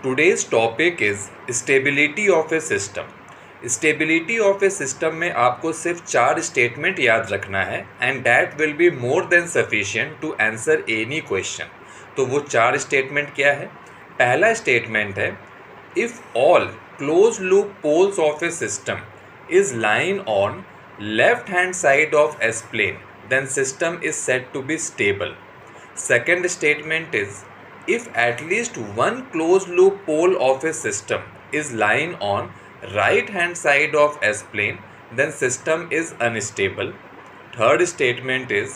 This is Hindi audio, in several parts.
Today's topic is stability of a system. Stability of a system में आपको सिर्फ 4 स्टेटमेंट याद रखना है and that will be more than sufficient to answer any question. तो वो 4 स्टेटमेंट क्या है? पहला स्टेटमेंट है, if all close loop poles of a system is line on left hand side of s plane then system is said to be stable. Second statement is, if at least one closed loop pole of a system is lying on right hand side of S plane, then system is unstable. Third statement is,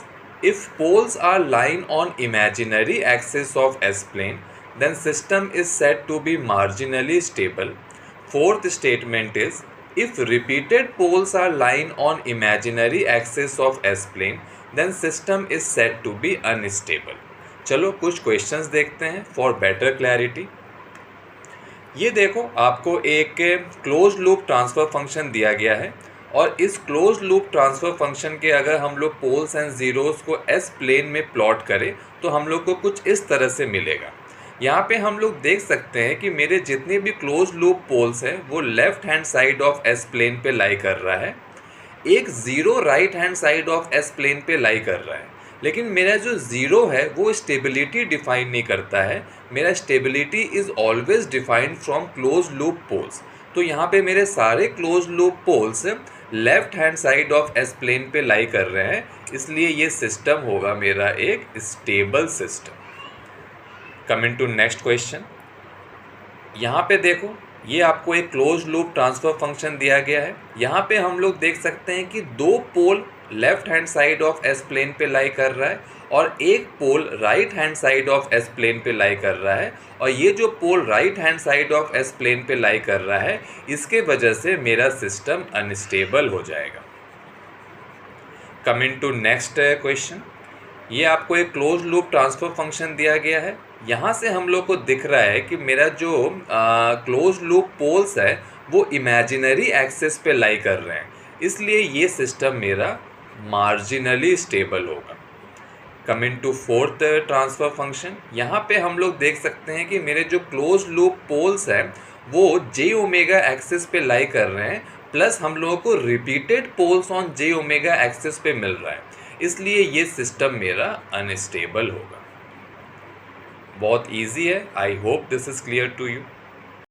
if poles are lying on imaginary axis of S plane, then system is said to be marginally stable. Fourth statement is, if repeated poles are lying on imaginary axis of S plane, then system is said to be unstable. चलो कुछ क्वेश्चंस देखते हैं फॉर बेटर क्लैरिटी. ये देखो, आपको एक क्लोज लूप ट्रांसफ़र फंक्शन दिया गया है और इस क्लोज लूप ट्रांसफ़र फंक्शन के अगर हम लोग पोल्स एंड ज़ीरोज़ को एस प्लेन में प्लॉट करें तो हम लोग को कुछ इस तरह से मिलेगा. यहाँ पे हम लोग देख सकते हैं कि मेरे जितने भी क्लोज लूप पोल्स हैं वो left hand side of s plane पे लाई कर रहा है, एक zero right hand side of s plane पे लाई कर रहा है. लेकिन मेरा जो ज़ीरो है वो स्टेबिलिटी डिफाइन नहीं करता है. मेरा stability is always defined from close loop poles. तो यहाँ पे मेरे सारे close loop poles left hand side of s plane पे लाई कर रहे हैं, इसलिए ये सिस्टम होगा मेरा एक stable system. Coming to next question. यहाँ पे देखो, ये आपको एक क्लोज लूप ट्रांसफ़र फंक्शन दिया गया है. यहाँ पे हम लोग देख सकते हैं कि दो pole left hand side of s plane पे लाई कर रहा है और एक pole right hand side of s plane पे लाई कर रहा है. और ये जो pole right hand side of s plane पे लाई कर रहा है, इसके वजह से मेरा सिस्टम अनस्टेबल हो जाएगा. Coming to next question. ये आपको एक क्लोज लूप ट्रांसफ़र फंक्शन दिया गया है. यहाँ से हम लोग को दिख रहा है कि मेरा जो क्लोज लूप पोल्स है वो इमेजिनरी एक्सिस पे लाई कर रहे हैं, इसलिए ये सिस्टम मेरा मार्जिनली स्टेबल होगा. Coming to fourth transfer function. यहाँ पे हम लोग देख सकते हैं कि मेरे जो क्लोज लूप पोल्स हैं वो जे ओमेगा एक्सिस पे लाई कर रहे हैं, प्लस हम लोगों को repeated poles on j omega axis पे मिल रहा है, इसलिए ये सिस्टम मेरा अनस्टेबल होगा. बहुत ईजी है. I hope this is clear to you.